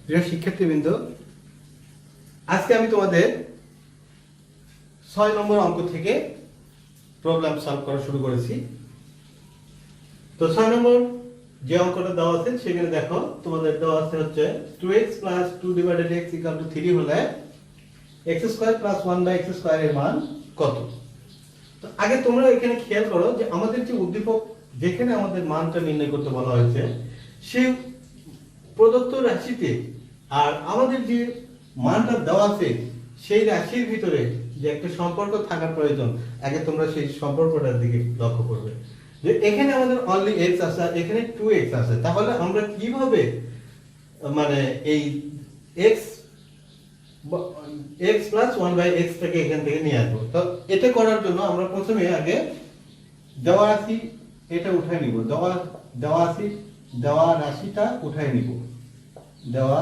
প্রিয় শিক্ষার্থীবৃন্দ, আজকে আমি তোমাদের 6 নম্বর অঙ্ক থেকে প্রবলেম সলভ করা শুরু করেছি। তো 6 নম্বর যে অঙ্কটা দেওয়া আছে সেখানে দেখো তোমাদের দেওয়া আছে হচ্ছে 2x + 2 / x = 3 হলে x² + 1/x² এর মান কত? তো আগে তোমরা এখানে খেয়াল করো যে আমাদের যে উদ্দীপক যেখানে আমাদের মানটা নির্ণয় করতে বলা হয়েছে সেই প্রদত্ত রাশিতে আর আমাদের যে মানটা দেওয়া আছে সেই রাশির ভিতরে যে একটা সম্পর্ক থাকার প্রয়োজন, আগে তোমরা সেই সম্পর্কটার দিকে লক্ষ্য করবে। যে এখানে আমাদের অনলি x আছে আর এখানে 2x আছে, তাহলে আমরা কিভাবে মানে এই x + 1/x টাকে এখান থেকে নিয়ে আসবো? তো এটা করার জন্য আমরা প্রথমে আগে দেওয়া রাশি এটা উঠায় নিব, দেওয়া রাশিটা উঠায় নিব। দেওয়া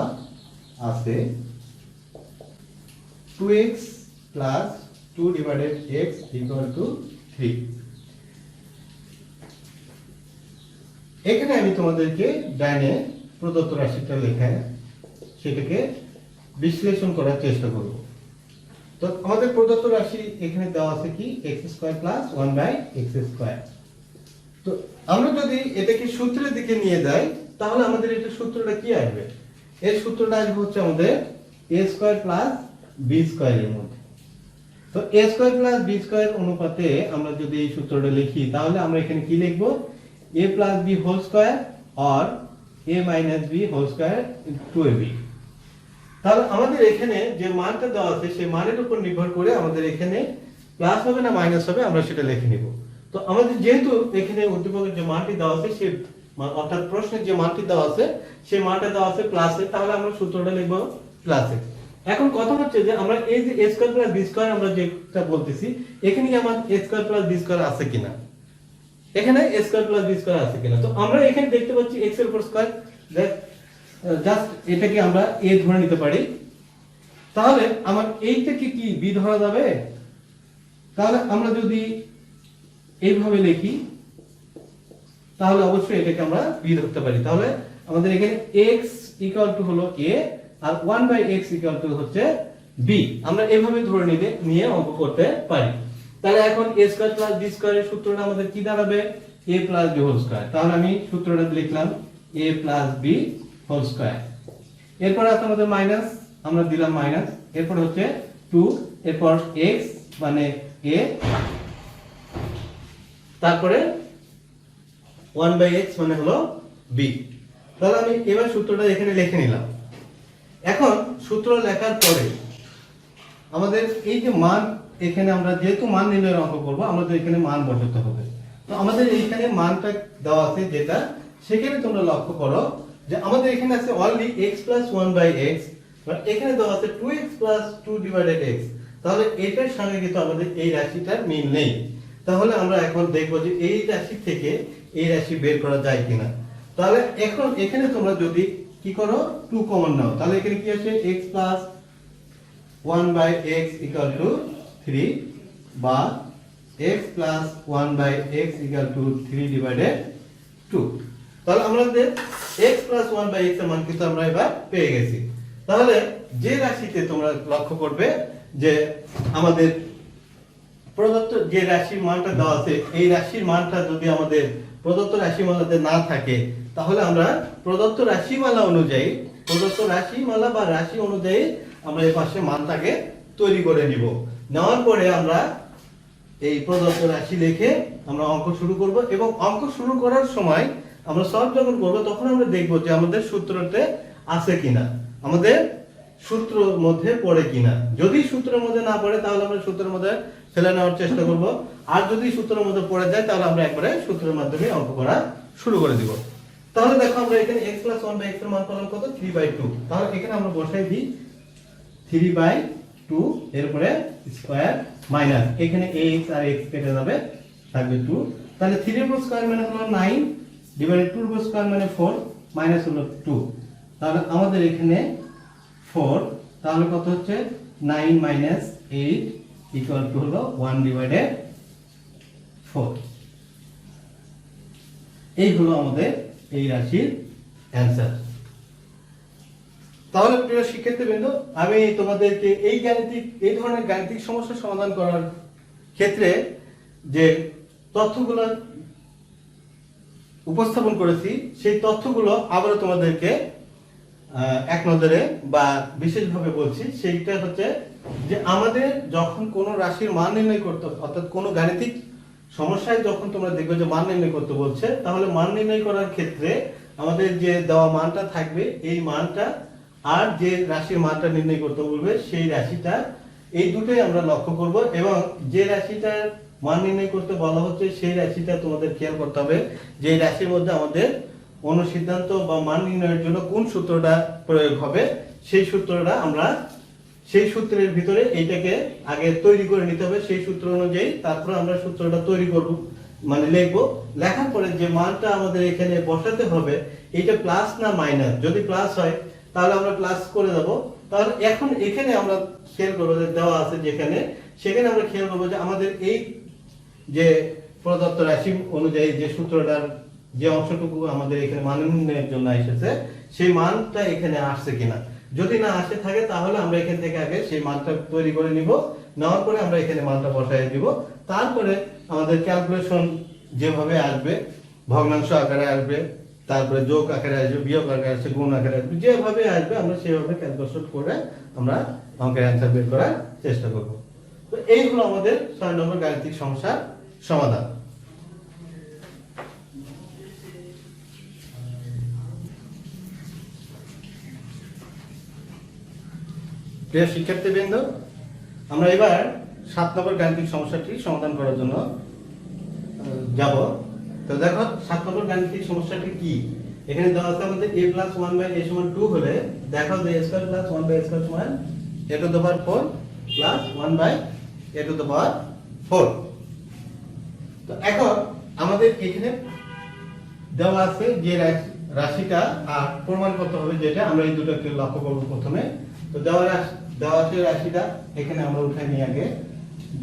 আছে 2x + 2 / x = 3। এখানে আমি তোমাদেরকে ডাইনে প্রদত্ত রাশিটা লেখা সেটাকে বিশ্লেষণ করার চেষ্টা করব। তো আমাদের প্রদত্ত রাশি এখানে দেওয়া আছে কি x² + 1/x²। তো আমরা যদি এটাকে সূত্রের দিকে নিয়ে যাই তাহলে আমাদের এটা সূত্রটা কি আসবে? এর সূত্রটা আসবে হচ্ছে আমাদের a² + b² এর মধ্যে। তো a² + b² অনুপাতে আমরা যদি এই সূত্রটা লিখি তাহলে আমরা এখানে কি লিখব? a + b² or a - b² * 2ab। তাহলে আমাদের এখানে যে মানটা দেওয়া আছে সেই মানের উপর নির্ভর করে আমাদের এখানে প্লাস হবে না মাইনাস হবে আমরা সেটা লিখে নিব। তো আমাদের যেহেতু এখানে উদ্দীপকের যে মানটি দেওয়া আছে সেই অর্থাৎ প্রশ্নের যে মানটি দেওয়া আছে সেই মানটা দেওয়া আছে প্লাসে, তাহলে আমরা সূত্রটা লিখব প্লাসে। এখন কথা হচ্ছে যে আমরা এই যে a² + b² আমরা যেটা বলতেছি এখানে কি আমার a² + b² আছে কিনা, এখানে a² + b² আছে কিনা। তো আমরা এখানে দেখতে পাচ্ছি x এর উপর স্কয়ার, জাস্ট এটাকে আমরা a ধরে নিতে পারি। তাহলে আমার এইটাকে কি b ধরা যাবে? তাহলে আমরা যদি এইভাবে লিখি তাহলে অবশ্যই এটাকে আমরা b ধরতে পারি। তাহলে আমাদের এখানে x = হলো a আর 1/x = হচ্ছে b। আমরা এইভাবে ধরে নিয়ে অঙ্ক করতে পারি। তাহলে এখন a² + b² এর সূত্রটা আমাদের কি দাঁড়াবে? a + b²। তাহলে আমি সূত্রটা লিখলাম a + b²। এরপর আছে আমাদের মাইনাস, আমরা দিলাম মাইনাস, এরপর হচ্ছে 2, এরপর x মানে a, তারপরে 1/x মানে হলো b। তাহলে আমি এবার সূত্রটা এখানে লিখে নিলাম। এখন সূত্র লেখার পরে আমাদের এই যে মান এখানে আমরা যেহেতু মান নির্ণয়ের অঙ্ক করব আমাদের এখানে মান বসাতে হবে। তো আমাদের এইখানে মানটা দেওয়া আছে যেটা, সেখানে তোমরা লক্ষ্য করো যে আমাদের এখানে আছে অনলি x + 1/x, আর এখানে দেওয়া আছে 2x + 2 / x। তাহলে এটার সঙ্গে কিন্তু আমাদের এই রাশিটার মিল নেই। তাহলে আমরা এখন দেখব যে এই রাশি থেকে এই রাশি বের করা যায় কিনা। তাহলে এখন এখানে তোমরা যদি কি করো 2 কমন নাও তাহলে এখানে কি আছে x + 1/x = 3 বা x + 1/x = 3/2। তাহলে আমাদের x + 1/x এর মান কিন্তু আমরা এবার পেয়ে গেছি। তাহলে যে রাশিতে তোমরা লক্ষ্য করবে যে আমাদের প্রদত্ত যে রাশির মানটা দেওয়া আছে এই রাশির মানটা যদি আমাদের প্রদত্ত রাশিমালাতে না থাকে তাহলে আমরা প্রদত্ত রাশিমালা অনুযায়ী রাশি অনুযায়ী আমরা এই পাশে মানটাকে তৈরি করে নিব। নেওয়ার পরে আমরা এই প্রদত্ত রাশি লিখে আমরা অঙ্ক শুরু করব এবং অঙ্ক শুরু করার সময় আমরা সলভ যখন করব তখন আমরা দেখব যে আমাদের সূত্রতে আছে কিনা, আমাদের সূত্রের মধ্যে পড়ে কিনা। যদি সূত্রের মধ্যে না পড়ে তাহলে আমরা সূত্রের মধ্যে ফেলে নেওয়ার চেষ্টা করব, আর যদি সূত্রের মধ্যে পড়ে যায় তাহলে আমরা একবারে সূত্রের মাধ্যমে অঙ্ক করা শুরু করে দিব। তাহলে দেখো আমরা এখানে x + 1/x এর মান পেলাম কত? 3/2। তাহলে এখানে আমরা বসাই দিই 3/2, এরপরে স্কয়ার মাইনাস এখানে ax আর x কেটে যাবে, থাকবে 2। তাহলে 3 এর উপর স্কয়ার মানে হলো 9 / 2 এর উপর স্কয়ার মানে 4 মাইনাস হলো 2। তাহলে আমাদের এখানে 4, তাহলে কত হচ্ছে 9 - 8 = হলো 1/4। এই হলো আমাদের এই রাশির অ্যানসার। তাহলে প্রিয় শিক্ষার্থীবৃন্দ, আমি তোমাদেরকে এই ধরনের গাণিতিক সমস্যা সমাধান করার ক্ষেত্রে যে তথ্যগুলো উপস্থাপন করেছি সেই তথ্যগুলো আবারও তোমাদেরকে এক নজরে বা বিশেষভাবে বলছি। সেইটা হচ্ছে যে আমাদের যখন কোনো রাশির মান নির্ণয় করতে, অর্থাৎ কোনো গাণিতিক সমস্যায় যখন তোমরা দেখবে যে মান নির্ণয় করতে বলছে, তাহলে মান নির্ণয় করার ক্ষেত্রে আমাদের যে দেওয়া মানটা থাকবে, এই মানটা আর যে রাশির মানটা নির্ণয় করতে বলবে সেই রাশিটা, এই দুটোই আমরা লক্ষ্য করব। এবং যে রাশিটার মান নির্ণয় করতে বলা হচ্ছে সেই রাশিটা তোমাদের খেয়াল করতে হবে যে এই রাশির মধ্যে আমাদের অনুসিদ্ধান্ত বা মান নির্ণয়ের জন্য কোন সূত্রটা প্রয়োগ হবে। সেই সূত্রটা আমরা সেই সূত্রের ভিতরে এইটাকে আগে তৈরি করে নিতে হবে। সেই সূত্র অনুযায়ী তারপর আমরা সূত্রটা তৈরি করব, মানে লিখবো। লেখার পরে যে মানটা আমাদের এখানে বসাতে হবে, এটা প্লাস না মাইনাস। যদি প্লাস হয় তাহলে আমরা প্লাস করে দেব। তাহলে এখন এখানে আমরা খেয়াল করবো যে দেওয়া আছে যেখানে, সেখানে আমরা খেয়াল করবো যে আমাদের এই যে প্রদত্ত রাশি অনুযায়ী যে সূত্রটার যে অংশটুকু আমাদের এখানে মান নির্ণয়ের জন্য এসেছে, সেই মানটা এখানে আসছে কিনা। যদি না আসে থাকে তাহলে আমরা এখান থেকে আগে সেই মানটা তৈরি করে নিব। নেওয়ার পরে আমরা এখানে মানটা বসাই দিব। তারপরে আমাদের ক্যালকুলেশন যেভাবে আসবে, ভগ্নাংশ আকারে আসবে, তারপরে যোগ আকারে আসবে, বিয়োগ আকারে আসবে, গুণ আকারে আসবে, যেভাবে আসবে আমরা সেভাবে ক্যালকুলেশন করে আমরা অঙ্কের অ্যান্সার বের করার চেষ্টা করব। তো এই হলো আমাদের 6 নম্বর গাণিতিক সমস্যার সমাধান। প্রিয় শিক্ষার্থীবৃন্দ, আমরা এবার 7 নম্বর গাণিতিক সমস্যাটি সমাধান করার জন্য যাব। তো দেখো 7 নম্বর গাণিতিক সমস্যাটি কি। এখানে দেওয়া আছে আমাদের a + 1/a = 2 হলে দেখো যে a² + 1/a² সমান a to the power 4 plus 1/a to the power 4। তো এখন আমাদের এখানে দেওয়া আছে যে রাশিটা আর প্রমাণ করতে হবে, যেটা আমরা এই দুটোকে লক্ষ্য করব প্রথমে। তো দেওয়া আছে রাশিটা এখানে আমরা উঠাই নিয়ে আগে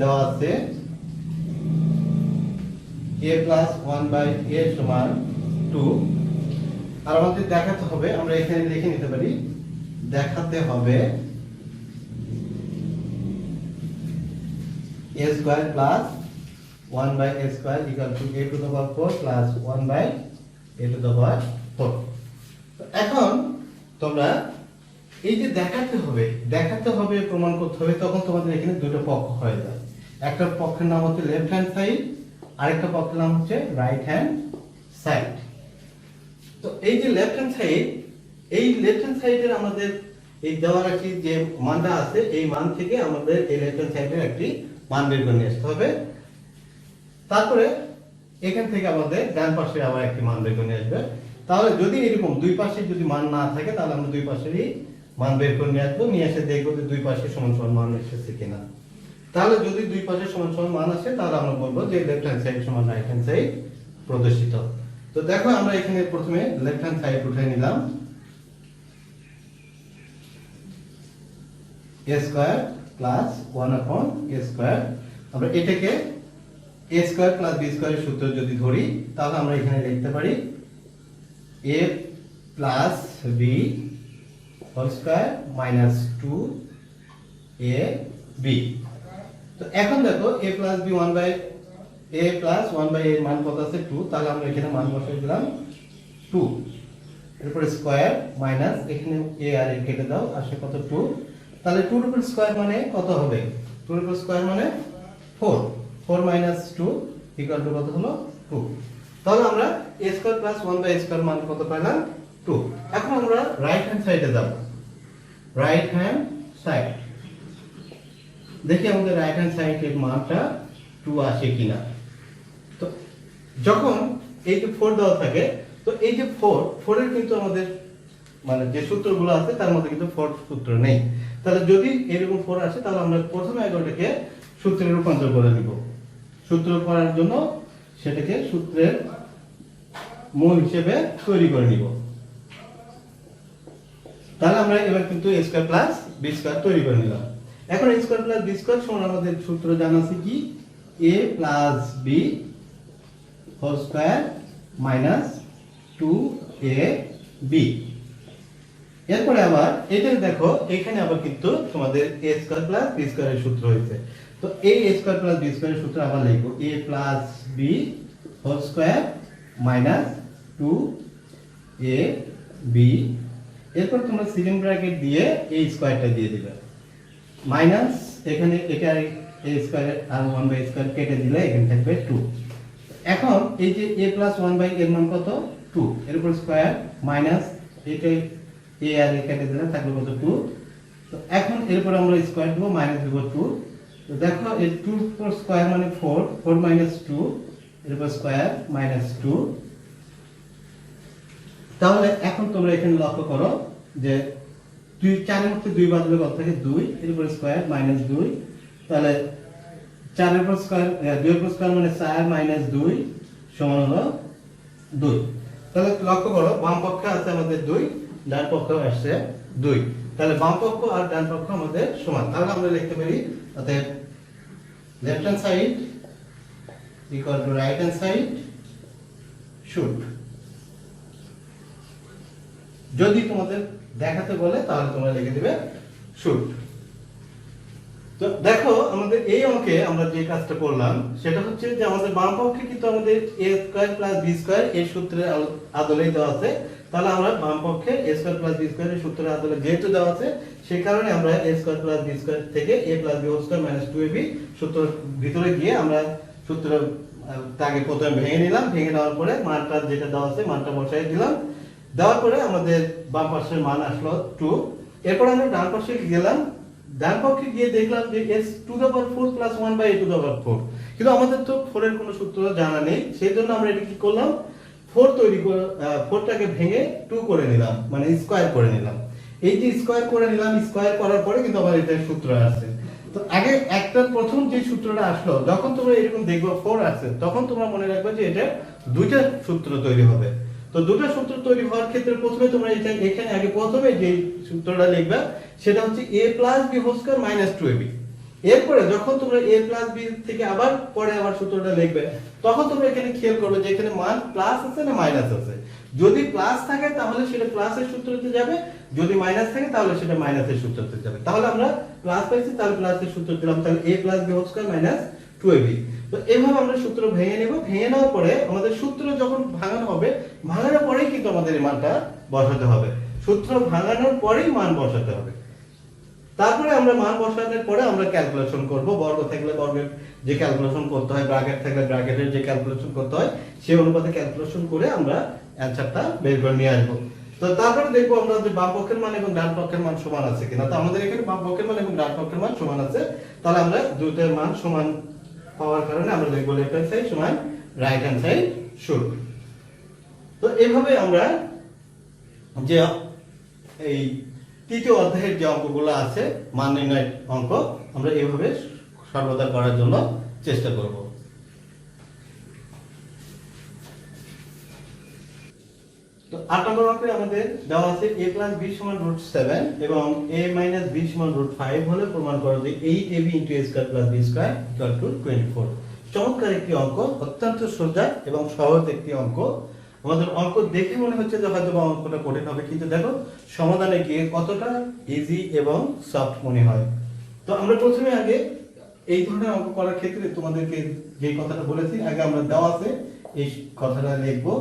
দেওয়া আছে a + 1/a = 2। আর আমাদের দেখাতে হবে, আমরা এখানে লিখে নিতে পারি, দেখাতে হবে a² + 1/a² = a to the power 4 plus 1/a to the power 4। তো এখন তোমরা এই যে দেখাতে হবে প্রমাণ করতে হবে, তখন তোমাদের এখানে দুটো পক্ষ হয়ে যায়। একটা পক্ষের নাম হচ্ছে লেফট হ্যান্ড সাইড, আরেকটা পক্ষের নাম হচ্ছে রাইট হ্যান্ড সাইড। তো এই যে লেফট হ্যান্ড সাইড, এই লেফট হ্যান্ড সাইডের আমাদের এই দেওয়া রাশির যে মানটা আছে, এই মান থেকে আমাদের এই লেফট হ্যান্ড সাইডের একটি মান বের করে নিয়ে আসতে হবে। তারপরে এখান থেকে আমাদের ডান পাশে আবার একটি মান বের করে নিয়ে আসবে। তাহলে যদি এরকম দুই পাশে যদি মান না থাকে, তাহলে আমরা দুই পাশেরই মান বের করে নিয়ে আসবো। নিয়ে এসে দেখবো যে দুই পাশে সমান সমান মান এসেছে কিনা। তাহলে যদি দুই পাশে সমান সমান মান আসে, তাহলে আমরা বলবো যে লেফট হ্যান্ড সাইড সমান রাইট হ্যান্ড সাইড প্রদর্শিত। তো দেখো আমরা এখানে প্রথমে লেফট হ্যান্ড সাইড উঠে নিলাম, a² + 1/a²। আমরা এটাকে a² + b² এর সূত্র যদি ধরি, তাহলে আমরা এখানে লিখতে পারি a + b² - 2ab। তো এখন দেখো a + b 1/a + 1/a এর মান কত আছে? 2। তাহলে আমরা এখানে মান বসাই দিলাম 2। এরপর স্কয়ার মাইনাস এখানে a আর a কেটে দাও, আসে কত? 2। তাহলে 2 এর উপর স্কয়ার মানে কত হবে? 2 এর উপর স্কয়ার মানে 4। 4 - 2 = কত হলো? 2। তাহলে আমরা a² + 1/a² মান কত পেলাম? 2। এখন আমরা রাইট হ্যান্ড সাইডে যাব। রাইট হ্যান্ড সাইড দেখি আমাদের রাইট হ্যান্ড সাইডের মানটা 2 আসে কিনা। তো যখন এই যে 4 দেওয়া থাকে, তো এই যে 4 এর কিন্তু আমাদের মানে যে সূত্রগুলো আছে তার মধ্যে কিন্তু 4 সূত্র নেই। তাহলে যদি এরকম 4 আসে, তাহলে আমরা প্রথমে এটাকে সূত্রে রূপান্তর করে নিব। সূত্র করার জন্য সেটাকে সূত্রের মূল হিসেবে তৈরি করে নিব। তাহলে আমরা এবার কিন্তু a² + b² তৈরি করে নিলাম। এখন a² + b² সমান আমাদের সূত্র জানা আছে কি? a + b² - 2ab। এরপরে আবার এটা দেখো এখানে আবার কিন্তু তোমাদের a স্কয়ার প্লাস b স্কয়ারের সূত্র হয়েছে। তো এই a স্কয়ার প্লাস b স্কয়ারের সূত্র আবার লিখবো a plus b whole square minus 2 a b, এরপর তোমরা সিলিং ব্র্যাকেট দিয়ে এই স্কয়ারটা দিয়ে দিবে মাইনাস এখানে এটা a স্কয়ার আর 1 স্কয়ার কেটে দিলে এখানে থাকবে 2। এখন এই যে a প্লাস 1 এর মান কত 2, এর উপর স্কয়ার মাইনাস এটা a আর a কেটে দিলে থাকবে কত 2। তো এখন এরপর আমরা স্কয়ার দেব মাইনাস দেব 2। তো দেখো এই 2 এর স্কয়ার মানে 4, 4 মাইনাস 2 এর উপর স্কয়ার মাইনাস 2। তাহলে এখন তোমরা এখানে লক্ষ্য করো যে 2 4 এর মধ্যে 2 বাদ দিলে কত থাকে 2, এর উপর স্কয়ার মাইনাস 2। তাহলে 4 এর উপর স্কয়ার 2 এর উপর স্কয়ার মানে 4 মাইনাস 2 সমান হলো 2। তাহলে লক্ষ্য করো বাম পক্ষে আছে আমাদের 2, ডান পক্ষে আসছে 2। তাহলে বাম পক্ষ আর ডান পক্ষ আমাদের সমান। তাহলে আমরা লিখতে পারি অতএব left hand side equal to right hand side should. যদি তোমাদের দেখাতে বলে তাহলে তোমরা লিখে দিবে শুড। তো দেখো আমাদের এই অঙ্কে আমরা যে কাজটা করলাম সেটা হচ্ছে যে আমাদের বাম পক্ষে কিন্তু আমাদের a square plus b square এর সূত্রের আদলেই দেওয়া আছে। তাহলে আমরা বাম পক্ষে a square plus b square এর সূত্রের আদলে যেহেতু দেওয়া আছে সেই কারণে আমরা a square plus b square থেকে a plus b whole square minus 2ab সূত্র ভিতরে গিয়ে আমরা সূত্র তাকে প্রথমে ভেঙে নিলাম, ভেঙে নেওয়ার পরে মানটা যেটা দেওয়া আছে মানটা বসাই দিলাম, দেওয়ার পরে আমাদের বাম পাশের মান আসলো 2। এরপর আমরা ডান পাশে গেলাম, ডান পক্ষে গিয়ে দেখলাম যে s to the power 4 plus 1 by a to the power 4, কিন্তু আমাদের তো 4 এর কোনো সূত্র জানা নেই। সেই জন্য আমরা এটা কি করলাম 4 তৈরি করে 4 টাকে ভেঙে 2 করে নিলাম, মানে স্কয়ার করে নিলাম। এই যে স্কয়ার করে নিলাম, স্কয়ার করার পরে কিন্তু আবার এটা সূত্র আসছে। তো আগে একটা প্রথম যে সূত্রটা আসলো যখন তোমরা এরকম দেখবে 4 আসছে তখন তোমরা মনে রাখবে যে এটা দুইটা সূত্র তৈরি হবে। তো দুটো সূত্র তৈরি হওয়ার ক্ষেত্রে প্রথমে তোমরা এটা এখানে আগে প্রথমে যে সূত্রটা লিখবে সেটা হচ্ছে a plus b whole square minus 2ab। এরপরে যখন তোমরা a প্লাস b থেকে আবার পরে আবার সূত্রটা লিখবে তখন তোমরা এখানে খেয়াল করবে যে এখানে মান প্লাস আছে না মাইনাস আছে। যদি প্লাস থাকে তাহলে সেটা প্লাসের সূত্রতে যাবে, যদি মাইনাস থাকে তাহলে সেটা মাইনাসের সূত্রতে যাবে। তাহলে আমরা প্লাস পাইছি তাহলে প্লাসের সূত্র দিলাম, তাহলে a plus b whole square minus 2ab। তো এইভাবে আমরা সূত্র ভেঙে নেব, ভেঙে নেওয়ার পরে আমাদের সূত্র যখন ভাঙানো হবে ভাঙানোর পরেই কিন্তু আমাদের এই মানটা বসাতে হবে। সূত্র ভাঙানোর পরেই মান বসাতে হবে। তারপরে আমরা মান বসানোর পরে আমরা ক্যালকুলেশন করব, বর্গ থাকলে বর্গের যে ক্যালকুলেশন করতে হয়, ব্র্যাকেট থাকলে ব্র্যাকেটের যে ক্যালকুলেশন করতে হয় সেই অনুপাতে ক্যালকুলেশন করে আমরা অ্যানসারটা বের করে নিয়ে আসবো। তো তারপরে দেখবো আমরা যে বাম পক্ষের মান এবং ডান পক্ষের মান সমান আছে কিনা। তো আমাদের এখানে বাম পক্ষের মান এবং ডান পক্ষের মান সমান আছে, তাহলে আমরা দুইটার মান সমান পাওয়ার কারণে আমরা লিখব লেফট হ্যান্ড সাইড সমান রাইট হ্যান্ড সাইড শুড। তো এইভাবে আমরা যে এই তৃতীয় অধ্যায়ের যে অঙ্কগুলো আছে মান নির্ণয় অঙ্ক আমরা এইভাবে সর্বদা করার জন্য চেষ্টা করব। তো 8 নম্বর অঙ্কে আমাদের দেওয়া আছে a প্লাস b সমান √7 এবং a মাইনাস b সমান √5 হলে প্রমাণ করো যে 8ab * a square plus b square = 24। চমৎকার একটি অঙ্ক, অত্যন্ত সোজা এবং সহজ একটি অঙ্ক। আমাদের অঙ্ক দেখে মনে হচ্ছে যে হয়তো অঙ্কটা কঠিন হবে, কিন্তু দেখো সমাধানে গিয়ে কতটা ইজি এবং সফট মনে হয়। তো আমরা প্রথমে আগে এই ধরনের অঙ্ক করার ক্ষেত্রে তোমাদেরকে যে কথাটা বলেছি আগে আমরা দেওয়া আছে এই কথাটা লিখবো,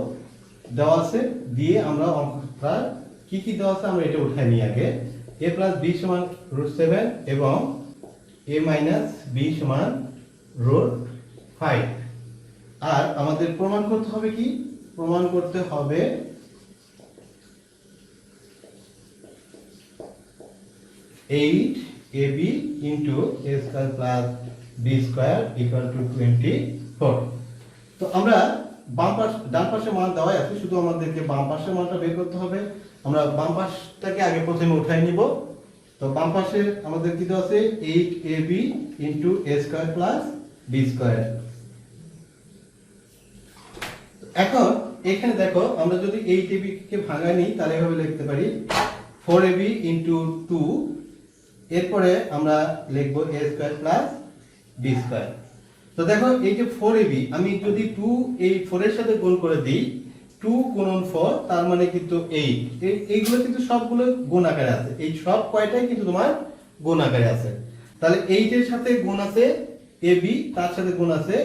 দেওয়া আছে দিয়ে আমরা অঙ্কটা কি কি দেওয়া আছে আমরা এটা উঠাই নিই আগে। a প্লাস b সমান √7 এবং a মাইনাস b সমান √5। আর আমাদের প্রমাণ করতে হবে কি, প্রমাণ করতে হবে (8ab * a square plus b square = 24)। তো আমরা বাম পাশ ডান পাশে মান দেওয়া আছে, শুধু আমাদেরকে বাম পাশের মানটা বের করতে হবে। আমরা বাম পাশটাকে আগে প্রথমে উঠাই নিব। তো বাম পাশে আমাদের কি দেওয়া আছে 8ab * a square plus b square. এখন এখানে দেখো আমরা যদি 8ab কে ভাঙা নিই তাহলে এভাবে লিখতে পারি 4ab * 2, এরপরে আমরা লিখব a square plus b square. তো দেখো এই যে 4ab আমি যদি 2 এই 4 এর সাথে গুণ করে দিই 2 গুণন 4 তার মানে কিন্তু 8 এইগুলো কিন্তু সবগুলো গুণ আকারে আছে, এই সব কয়টাই কিন্তু তোমার গুণ আকারে আছে। তাহলে 8 এর সাথে গুণ আছে ab, তার সাথে গুণ আছে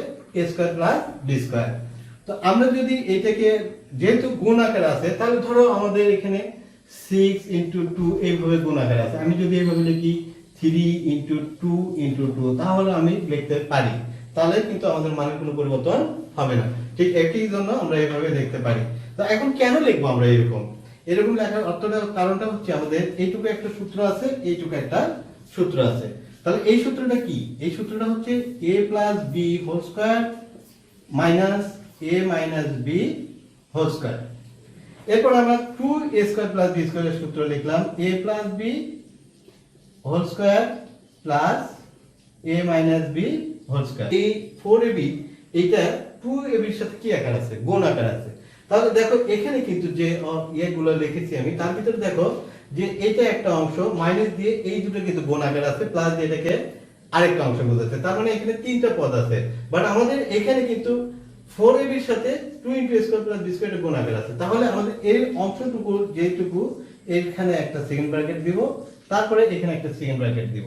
a square plus b square. তো আমরা যদি এটাকে যেহেতু গুণ আকারে আছে, তাহলে ধরো আমাদের এখানে 6 ইনটু 2 এইভাবে গুণ আকারে আছে, আমি যদি এইভাবে লিখি 3 ইনটু 2 ইনটু 2, তাহলে আমি লিখতে পারি, তাহলে কিন্তু আমাদের মানের কোনো পরিবর্তন হবে না। ঠিক একই জন্য আমরা এইভাবে লিখতে পারি। তো এখন কেন লিখবো আমরা এরকম লেখার অর্থটা, কারণটা হচ্ছে আমাদের এইটুকু একটা সূত্র আছে, এইটুকু একটা সূত্র আছে। তাহলে এই সূত্রটা কি? এই সূত্রটা হচ্ছে a plus b whole square minus a minus b whole square. এরপর আমরা 2a স্কয়ার প্লাস b স্কয়ারের সূত্র লিখলাম a plus b whole square plus a minus b whole square. এই 4ab এইটা 2ab এর সাথে কি আকার আছে? গুণ আকার আছে। তাহলে দেখো এখানে কিন্তু যে ইয়েগুলো লিখেছি আমি, তার ভিতরে দেখো যে এটা একটা অংশ মাইনাস দিয়ে এই দুটো কিন্তু গুণ আকার আছে, প্লাস দিয়ে এটাকে আরেকটা অংশ বোঝাচ্ছে, তার মানে এখানে তিনটা পদ আছে। বাট আমাদের এখানে কিন্তু 4ab এর সাথে 2 * a square plus b square গুণ আকার আছে। তাহলে আমাদের এই অংশটুকু যেটুকু, এখানে একটা সেকেন্ড ব্র্যাকেট দিব, তারপরে এখানে একটা সেকেন্ড ব্র্যাকেট দিব,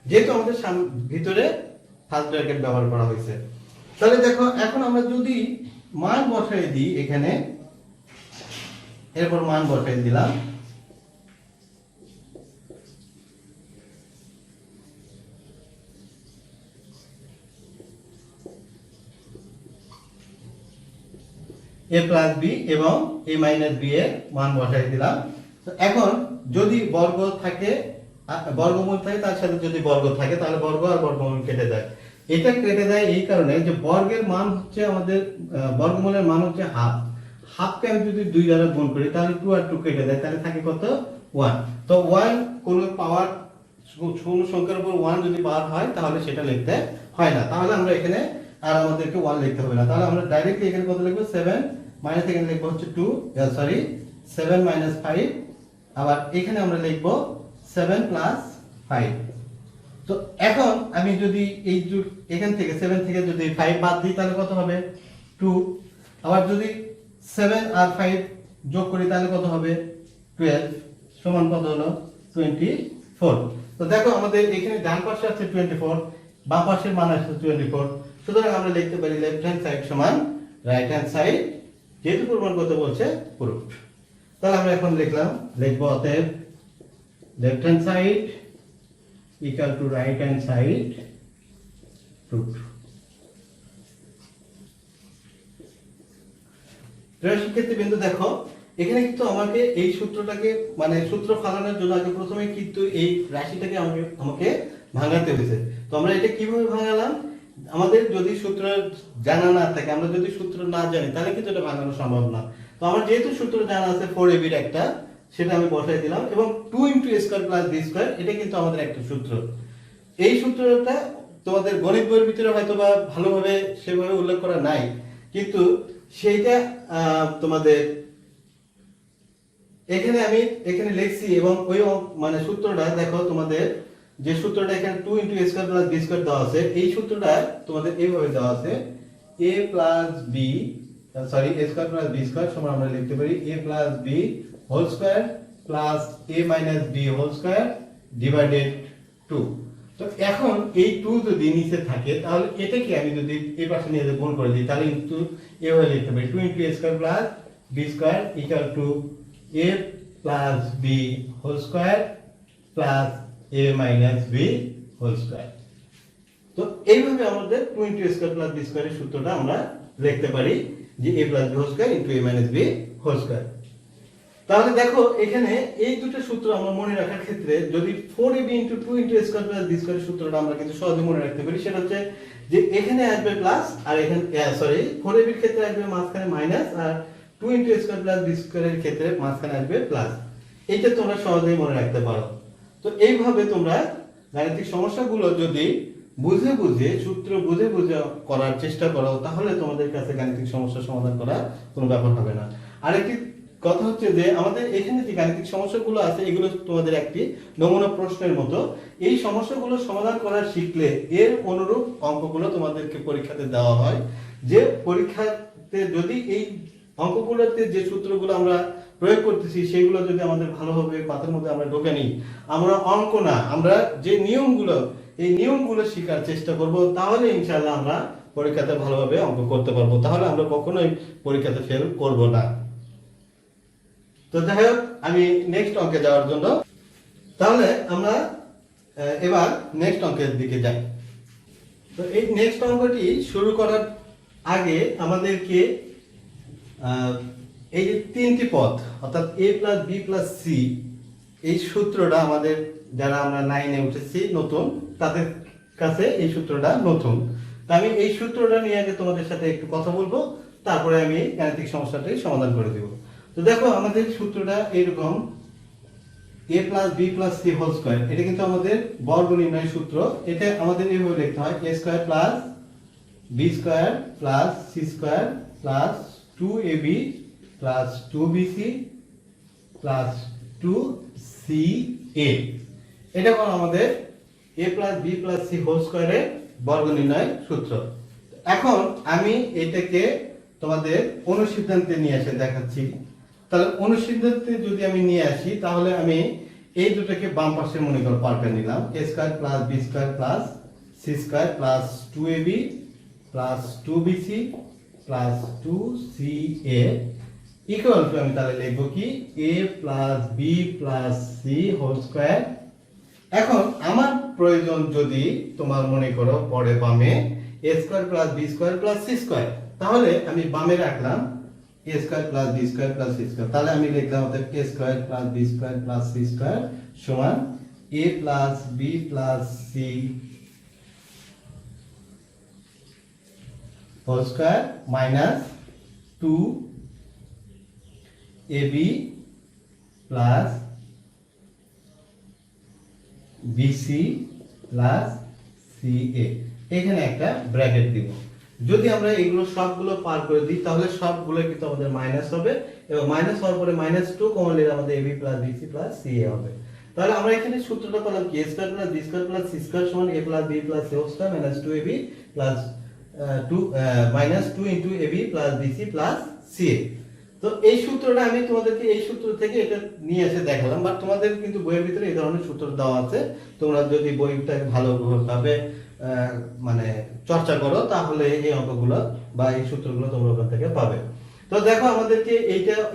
যেহেতু আমাদের ভিতরে ফার্স্ট ব্র্যাকেট ব্যবহার করা হয়েছে। তাহলে দেখো এখন আমরা যদি মান বসাই দিই এখানে, এরপর মান বসাই দিলাম, a প্লাস b এবং a মাইনাস b এর মান বসাই দিলাম। তো এখন যদি বর্গ থাকে, বর্গমূল থাকে, তার সাথে যদি বর্গ থাকে, তাহলে বর্গ আর বর্গমূল কেটে যায়। এটা কেটে যায় এই কারণে যে বর্গের মান হচ্ছে আমাদের, বর্গমূলের মান হচ্ছে হাফ। হাফকে আমি যদি 2 দ্বারা গুণ করি, তাহলে 2 আর 2 কেটে যায়, তাহলে থাকে কত? 1। তো 1 কোন পাওয়ার, কোন সংখ্যার উপর 1 যদি পাওয়ার হয়, তাহলে সেটা লিখতে হয় না। তাহলে আমরা এখানে আর আমাদেরকে 1 লিখতে হবে না, তাহলে আমরা ডাইরেক্টলি এখানে কত লিখব? 7 মাইনাস এখানে লিখব হচ্ছে 2, সরি 7 মাইনাস 5, আবার এখানে আমরা লিখব 7 প্লাস 5। তো এখন আমি যদি এই এখান থেকে 7 থেকে যদি 5 বাদ দিই, তাহলে কত হবে? 2। আবার যদি 7 আর 5 যোগ করি, তাহলে কত হবে? 12 সমান কত হলো? 24। তো দেখো আমাদের এখানে ডান পাশে আছে 24, বাম পাশের মান আছে 24। সুতরাং আমরা লিখতে পারি লেফট হ্যান্ড সাইড সমান রাইট হ্যান্ড সাইড, যেহেতু প্রমাণ করতে বলছে প্রুফড। তাহলে আমরা এখন লিখব অতএব left hand side equal to right hand side proved। শিক্ষার্থী বিন্দু দেখো এখানে কিন্তু আমাকে এই সূত্রটাকে, মানে সূত্র ফালানোর জন্য আগে প্রথমে কিন্তু এই রাশিটাকে আমাকে ভাঙাতে হয়েছে। তো আমরা এটা কিভাবে ভাঙালাম? আমাদের যদি সূত্র জানা না থাকে, আমরা যদি সূত্র না জানি, তাহলে কিন্তু এটা ভাঙানো সম্ভব না। তো আমার যেহেতু সূত্র জানা আছে 4ab এর একটা, সেটা আমি বসাই দিলাম, এবং 2 * a square plus b square, এটা কিন্তু আমাদের একটা সূত্র। এই সূত্রটা তোমাদের গণিত বইয়ের ভিতরে হয়তো বা ভালোভাবে সেভাবে উল্লেখ করা নাই, কিন্তু সেইটা তোমাদের এখানে আমি লিখছি, এবং ওই মানে সূত্রটা দেখো, তোমাদের যে সূত্রটা এখানে 2 * a square plus b square দেওয়া আছে, এই সূত্রটা তোমাদের এইভাবে দেওয়া আছে a plus b, sorry a square plus b square সমান আমরা লিখতে পারি a plus b whole square plus a minus b whole square divided 2। তো এখন এই 2 যদি নিচে থাকে, তাহলে এটাকে আমি যদি এই পাশে নিয়ে গুণ করে দিই, তাহলে কিন্তু এইভাবে লিখতে পারি 2 * a square plus b square equal to a plus b whole square plus a minus b whole square. তো এইভাবে আমাদের 2 * a স্কয়ার প্লাস b স্কয়ারের সূত্রটা আমরা লিখতে পারি যে a plus b whole square into a minus b whole square. তাহলে দেখো এখানে এই দুটো সূত্র আমরা মনে রাখার ক্ষেত্রে, যদি 4ab * 2 * a square plus b স্কয়ারের সূত্রটা আমরা কিন্তু সহজে মনে রাখতে পারি। সেটা হচ্ছে যে এখানে আসবে প্লাস, আর এখানে সরি 4ab এর ক্ষেত্রে আসবে মাঝখানে মাইনাস, আর 2 * a স্কয়ার প্লাস b স্কয়ারের ক্ষেত্রে মাঝখানে আসবে প্লাস। এটা তোমরা সহজেই মনে রাখতে পারো। তো এইভাবে তোমরা গাণিতিক সমস্যাগুলো যদি বুঝে বুঝে, সূত্র বুঝে বুঝে করার চেষ্টা করো, তাহলে তোমাদের কাছে গাণিতিক সমস্যার সমাধান করা কোনো ব্যাপার হবে না। আরেকটি কথা হচ্ছে যে আমাদের এখানে যে গাণিতিক সমস্যাগুলো আছে, এগুলো তোমাদের একটি নমুনা প্রশ্নের মতো। এই সমস্যাগুলো সমাধান করা শিখলে এর অনুরূপ অঙ্কগুলো তোমাদেরকে পরীক্ষাতে দেওয়া হয়। যে পরীক্ষাতে যদি এই অঙ্কগুলোতে যে সূত্রগুলো আমরা প্রয়োগ করতেছি সেগুলো যদি আমাদের ভালোভাবে মাথার মধ্যে আমরা ঢোকে নিই, আমরা অঙ্ক না, আমরা যে নিয়মগুলো, এই নিয়মগুলো শেখার চেষ্টা করব, তাহলে ইনশাআল্লাহ আমরা পরীক্ষাতে ভালোভাবে অঙ্ক করতে পারবো। তাহলে আমরা কখনোই পরীক্ষাতে ফেল করব না। তো যাই হোক, আমি নেক্সট অঙ্কে যাওয়ার জন্য, তাহলে আমরা এবার নেক্সট অঙ্কের দিকে যাই। তো এই নেক্সট অঙ্কটি শুরু করার আগে আমাদেরকে এই যে তিনটি পদ অর্থাৎ a plus B plus c, এই সূত্রটা আমাদের যারা আমরা 9-এ উঠেছি নতুন, তাদের কাছে এই সূত্রটা নতুন। তা আমি এই সূত্রটা নিয়ে আগে তোমাদের সাথে একটু কথা বলবো, তারপরে আমি গাণিতিক সমস্যাটি সমাধান করে দেব। তো দেখো, আমাদের সূত্রটা এরকম, a plus B plus C whole square. এটা কিন্তু আমাদের বর্গ নির্ণয় সূত্র। এটা আমাদের এইভাবে লিখতে হয়, a square plus B square plus C square plus 2ab plus 2bc plus 2ca। এটা হলো আমাদের a plus B plus C whole স্কয়ারের বর্গ নির্ণয় সূত্র। এখন আমি এটাকে তোমাদের অনুসিদ্ধান্তে নিয়ে এসে দেখাচ্ছি। তাহলে অনুসিদ্ধান্তে যদি আমি নিয়ে আসি, তাহলে আমি এই দুটোকে বাম পাশে মনে করো পাল্টে নিলাম, a square plus B square plus C square plus 2ab plus 2bc plus 2ca equal to, আমি তাহলে লিখব কি, a plus B plus C whole square. এখন আমার প্রয়োজন যদি তোমার মনে করো পরে বামে a square plus B square plus C square, তাহলে আমি বামে রাখলাম a square plus B square plus C square. তাহলে আমি লিখলাম অতএব a square plus B square plus C square সমান a plus B plus C whole square minus 2ab plus bc plus ca। এখানে একটা ব্র্যাকেট দিব। যদি আমরা এগুলো সবগুলো পার করে দিই, তাহলে সবগুলো কিন্তু আমাদের মাইনাস হবে, এবং মাইনাস হওয়ার পরে -2 কমন নিলে আমাদের ab plus bc plus ca হবে। তাহলে আমরা এখানে সূত্রটা পেলাম কি, a square plus B square plus C square সমান a plus B plus C whole square minus 2ab plus 2 into ab plus bc plus ca। তো এই সূত্রটা আমি তোমাদেরকে এই সূত্র থেকে এটা নিয়ে এসে দেখালাম, বাট তোমাদের কিন্তু বইয়ের ভিতরে এই ধরনের সূত্র দেওয়া আছে। তোমরা যদি বইটা ভালোভাবে মানে চর্চা করো, তাহলে এই অঙ্কগুলো বা এই সূত্রগুলো তোমরা ওখান থেকে পাবে। তো দেখো, আমাদেরকে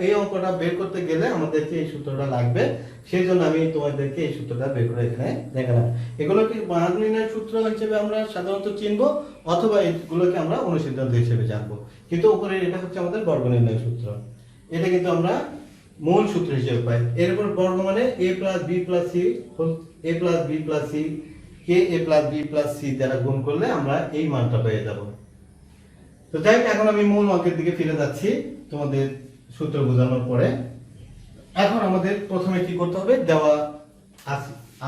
এই অঙ্কটা বের করতে গেলে আমাদেরকে এই সূত্রটা লাগবে। সেই জন্য আমি তোমাদেরকে এই সূত্রটা বের করে এখানে দেখালাম। এগুলোকে মান নির্ণয়ের সূত্র হিসেবে আমরা সাধারণত চিনবো, অথবা এগুলোকে আমরা অনুসিদ্ধান্ত হিসেবে জানবো। কিন্তু উপরে এটা হচ্ছে আমাদের বর্গ নির্ণয় সূত্র, এটা কিন্তু আমরা মূল সূত্র হিসেবে পাই। এর উপর বর্গ মানে a plus B plus c, a plus B plus c কে a plus B plus c দ্বারা গুণ করলে আমরা এই মানটা পেয়ে যাব। তো যাই হোক, এখন আমি মূল অঙ্কের দিকে ফিরে যাচ্ছি তোমাদের সূত্র বোঝানোর পরে। এখন আমাদের প্রথমে কি করতে হবে, দেওয়া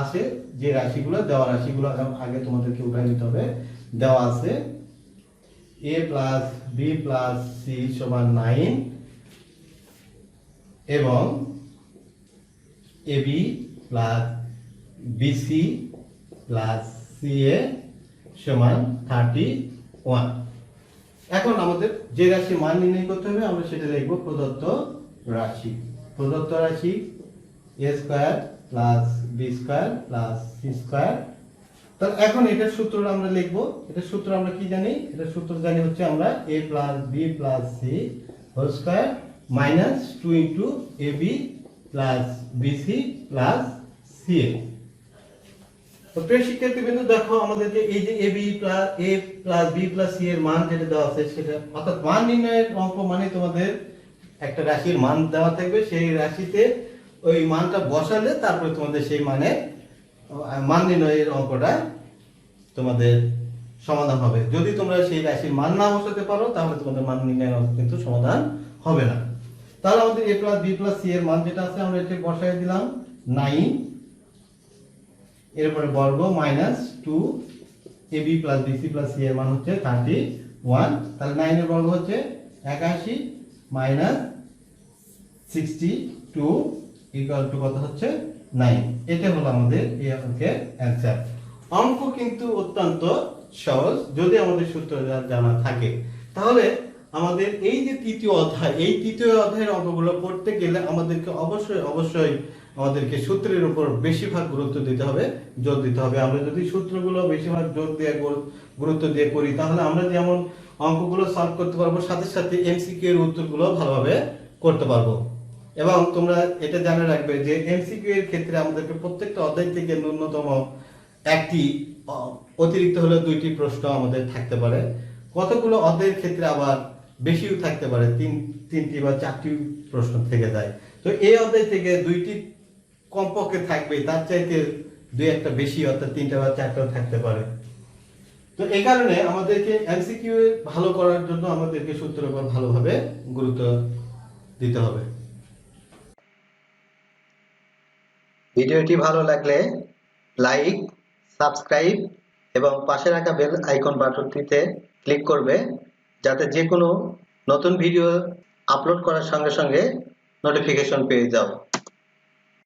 আছে যে রাশিগুলো, দেওয়া রাশিগুলো আগে তোমাদেরকে উঠাই নিতে হবে। দেওয়া আছে a plus B plus c সমান 9 এবং ab plus bc plus ca সমান 31। এখন আমাদের যে রাশি মান নির্ণয় করতে হবে, আমরা সেটা লিখব প্রদত্ত রাশি। প্রদত্ত রাশি a square plus B square plus C square. তাহলে এখন এটার সূত্রটা আমরা লিখব। এটার সূত্র আমরা কি জানি? এটার সূত্র জানি হচ্ছে আমরা a plus B plus C whole square minus 2 into ab plus bc plus ca। তো প্রিয় শিক্ষার্থীবৃন্দ, দেখো আমাদেরকে এই যে a plus B plus c এর মান যেটা দেওয়া আছে, সেটা অর্থাৎ মান নির্ণয়ের অঙ্ক মানে তোমাদের একটা রাশির মান দেওয়া থাকবে, সেই রাশিতে ওই মানটা বসালে তারপরে তোমাদের সেই মানে মান নির্ণয়ের অঙ্কটা তোমাদের সমাধান হবে। যদি তোমরা সেই রাশির মান না বসাতে পারো, তাহলে তোমাদের মান নির্ণয়ের অঙ্ক কিন্তু সমাধান হবে না। তাহলে আমাদের a plus B plus c এর মান যেটা আছে, আমরা এটা বসাই দিলাম 9, এরপরে বর্গ minus 2 ab plus bc plus c এর মান হচ্ছে 31। তাহলে 9 এর বর্গ হচ্ছে 81 মাইনাস 62 ইকুয়াল টু কত হচ্ছে 9। এটা হলো আমাদের এই অঙ্কের অ্যানসার। অঙ্ক কিন্তু অত্যন্ত সহজ যদি আমাদের সূত্র জানা থাকে। তাহলে আমাদের এই যে তৃতীয় অধ্যায়, এই তৃতীয় অধ্যায়ের অঙ্কগুলো পড়তে গেলে আমাদেরকে অবশ্যই আমাদেরকে সূত্রের উপর বেশিরভাগ গুরুত্ব দিতে হবে, জোর দিতে হবে। আমরা যদি সূত্রগুলো বেশিরভাগ জোর দিয়ে গুরুত্ব দিয়ে করি, তাহলে আমরা যেমন অঙ্কগুলো সলভ করতে পারবো, সাথে সাথে এমসিকিউ এর উত্তরগুলো ভালোভাবে করতে পারবো। এবং তোমরা এটা জানে রাখবে যে এমসিকিউ এর ক্ষেত্রে আমাদেরকে প্রত্যেকটা অধ্যায় থেকে ন্যূনতম একটি, অতিরিক্ত হলে 2টি প্রশ্ন আমাদের থাকতে পারে। কতগুলো অধ্যায়ের ক্ষেত্রে আবার বেশিও থাকতে পারে, 3টি বা 4টি প্রশ্ন থেকে যায়। তো এই অধ্যায় থেকে 2টি কমপক্ষে থাকবে, তার চাইতে 2-1টা বেশি, অর্থাৎ 3টা বা 4টাও থাকতে পারে। তো এই কারণে আমাদেরকে এমসিকিউ ভালো করার জন্য আমাদেরকে সূত্রের উপর ভালোভাবে গুরুত্ব দিতে হবে। ভিডিওটি ভালো লাগলে লাইক, সাবস্ক্রাইব এবং পাশে রাখা বেল আইকন বাটনটিতে ক্লিক করবে, যাতে যে কোনো নতুন ভিডিও আপলোড করার সঙ্গে সঙ্গে নোটিফিকেশন পেয়ে যাও।